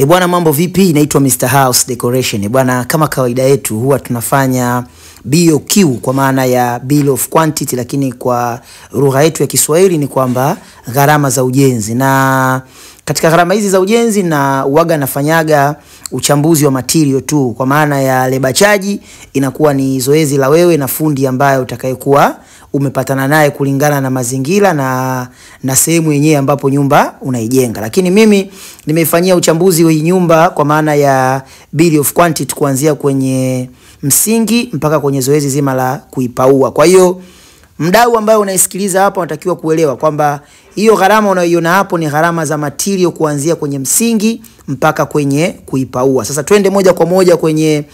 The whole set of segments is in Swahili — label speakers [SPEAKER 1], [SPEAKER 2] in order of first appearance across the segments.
[SPEAKER 1] Bwana mambo vipi? Naitwa Mr. House Decoration. Bwana kama kawaida yetu huwa tunafanya BOQ kwa maana ya bill of quantity, lakini kwa lugha yetu ya Kiswahili ni kwamba gharama za ujenzi. Na katika gharama hizi za ujenzi na uwaga nafanyaga uchambuzi wa material tu, kwa maana ya labor charge inakuwa ni zoezi la wewe na fundi ambaye utakayekuwa umepatana naye kulingana na mazingira na sehemu yenyewe ambapo nyumba unaijenga. Lakini mimi nimeifanyia uchambuzi wa nyumba kwa maana ya bill of quantity kuanzia kwenye msingi mpaka kwenye zoezi zima la kuipaua. Kwa hiyo mdau ambaye unaisikiliza hapa unatakiwa kuelewa kwamba hiyo gharama unayoiona hapo ni gharama za material kuanzia kwenye msingi mpaka kwenye kuipaua. Sasa twende moja kwa moja kwenye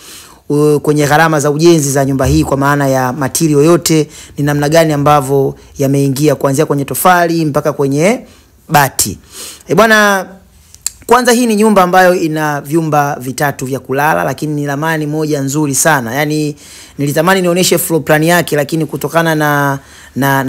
[SPEAKER 1] gharama za ujenzi za nyumba hii, kwa maana ya material yote ni namna gani ambavyo yameingia kuanzia kwenye tofali mpaka kwenye bati. Bwana, kwanza hii ni nyumba ambayo ina vyumba vitatu vya kulala, lakini ni ramani moja nzuri sana. Yaani nilitamani nionyeshe floor plan yake, lakini kutokana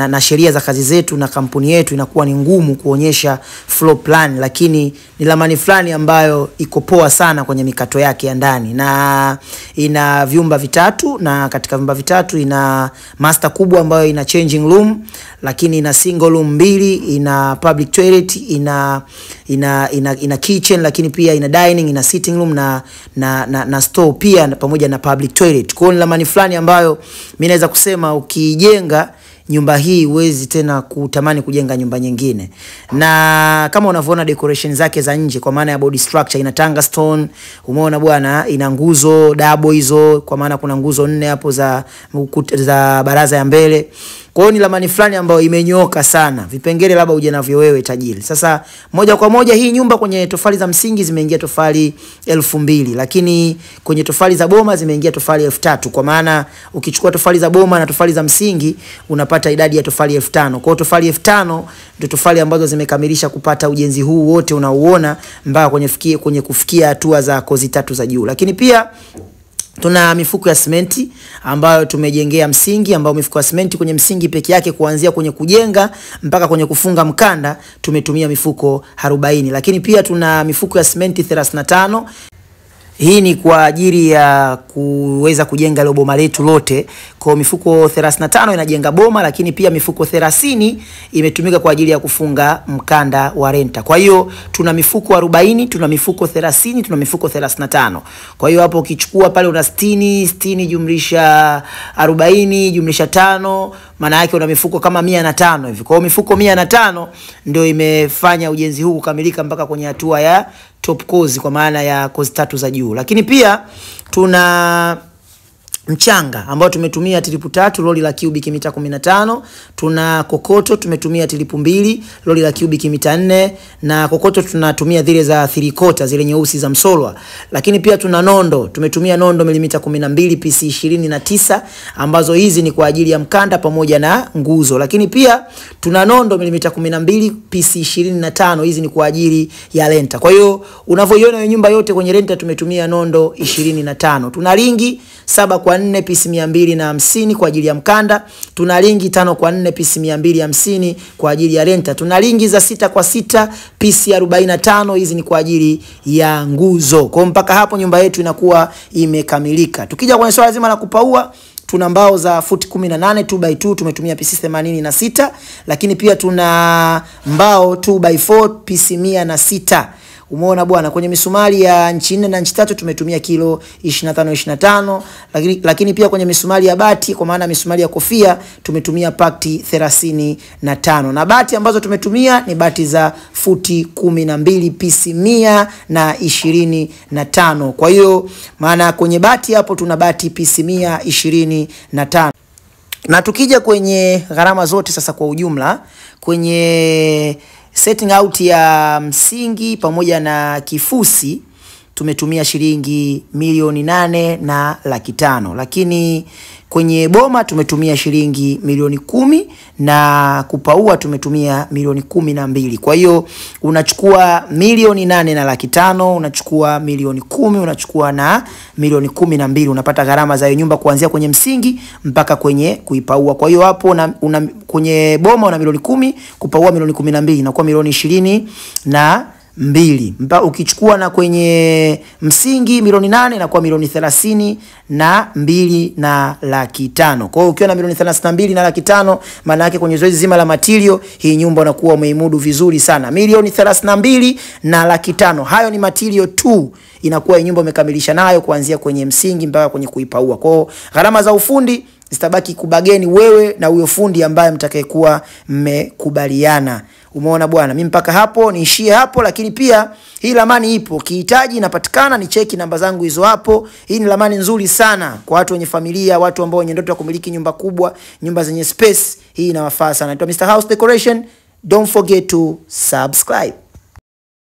[SPEAKER 1] na sheria za kazi zetu na kampuni yetu inakuwa ni ngumu kuonyesha floor plan, lakini ni ramani fulani ambayo iko poa sana kwenye mikato yake ya ndani. Na ina vyumba vitatu, na katika vyumba vitatu ina master kubwa ambayo ina changing room, lakini ina single room mbili, ina public toilet, ina kitchen, lakini pia ina dining, ina sitting room na store pia pamoja na public toilet. Kwa hiyo ni ramani fulani ambayo mimi naweza kusema ukijenga nyumba hii huwezi tena kutamani kujenga nyumba nyingine. Na kama unavyoona decoration zake za nje kwa maana ya body structure ina tungstone, umeona bwana, ina nguzo double hizo, kwa maana kuna nguzo 4 hapo za baraza ya mbele. Kwa hiyo ni ramani fulani ambayo imenyoka sana. Vipengele labda uje navyo wewe tajiri. Sasa moja kwa moja hii nyumba kwenye tofali za msingi zimeingia tofali 2000, lakini kwenye tofali za boma zimeingia tofali 3000. Kwa maana ukichukua tofali za boma na tofali za msingi unapata idadi ya tofali 5000. Kwa hiyo tofali 5000 ndio tofali ambazo zimekamilisha kupata ujenzi huu wote unaouona mpaka kwenye kufikia hatua za kozi 3 za juu. Lakini pia tuna mifuko ya simenti ambayo tumejengea msingi, ambao mifuko ya simenti kwenye msingi peke yake kuanzia kwenye kujenga mpaka kwenye kufunga mkanda tumetumia mifuko 40. Lakini pia tuna mifuko ya simenti 35. Hii ni kwa ajili ya kuweza kujenga ile boma letu lote. Kwa mifuko 35 inajenga boma, lakini pia mifuko 30 imetumika kwa ajili ya kufunga mkanda wa renta. Kwa hiyo tuna mifuko 40, tuna mifuko 30, tuna mifuko 35. Kwa hiyo hapo ukichukua pale una 60 jumlisha 40 jumlisha 5, maana yake una mifuko kama 105 hivi. Kwa hiyo mifuko 105 ndio imefanya ujenzi huu kukamilika mpaka kwenye hatua ya top course, kwa maana ya kozi 3 za juu. Lakini pia tuna mchanga ambao tumetumia tilipu 3, loli la cubic mita 15. Tuna kokoto tumetumia tilipu 2, loli la cubic mita 4, na kokoto tunatumia zile za 3/4 zile nyeusi za Msolwa. Lakini pia tuna nondo, tumetumia nondo milimita 12 PC 29, ambazo hizi ni kwa ajili ya mkanda pamoja na nguzo. Lakini pia tuna nondo milimita 12 PC 25, hizi ni kwa ajili ya renta. Kwa hiyo unavyoiona nyumba yote kwenye renta tumetumia nondo 25. Tuna ringi 7x4 pisi 250 kwa ajili ya mkanda. Tuna ringi 5x4 pisi 250 kwa ajili ya renta. Tuna ringi za 6x6 pisi 45, hizi ni kwa ajili ya nguzo. Kwa mpaka hapo nyumba yetu inakuwa imekamilika. Tukija kwenye swala zima la kupaua, tuna mbao za futi 18 2x2 tumetumia pisi 86, lakini pia tuna mbao 2x4 pisi 106. Umeona bwana, kwenye misumari ya inchi 4 na inchi 3 tumetumia kilo 25, lakini pia kwenye misumari ya bati kwa maana misumari ya kofia tumetumia pakti 35, na bati ambazo tumetumia ni bati za futi 12 pisi 125. Kwa hiyo maana kwenye bati hapo tuna bati pisi 125. Na tukija kwenye gharama zote sasa kwa ujumla, kwenye setting out ya msingi pamoja na kifusi tumetumia shilingi 8,500,000, lakini kwenye boma tumetumia shilingi 10,000,000 na kupaua tumetumia 12,000,000. Kwa hiyo unachukua 8,500,000, unachukua 10,000,000, unachukua na 12,000,000, unapata gharama za nyumba kuanzia kwenye msingi mpaka kwenye kuipaua. Kwa hiyo hapo kwenye boma una 10,000,000, kupaua 12,000,000, inakuwa 20,000,000 Ukichukua na kwenye msingi milioni 8 inakuwa milioni 32 na laki 5. Kwa hiyo ukiwa na milioni 32 na laki 5, maana yake kwenye zoezi zima la material hii nyumba unakuwa umeimudu vizuri sana. Milioni 32 na laki 5. Hayo ni material tu. Inakuwa nyumba umekamilisha nayo kuanzia kwenye msingi mpaka kwenye kuipaua. Kwa hiyo gharama za ufundi zitabaki kubageni wewe na huyo fundi ambaye mtakayekuwa mmekubaliana. Umeona bwana, mimi mpaka hapo niishie hapo, lakini pia hii ramani ipo. Kihitaji inapatikana, ni cheki namba zangu hizo hapo. Hii ni ramani nzuri sana kwa watu wenye familia, watu ambao wenye ndoto ya kumiliki nyumba kubwa, nyumba zenye space. Hii inawafaa sana. Naitwa Mr. House Decoration. Don't forget to subscribe.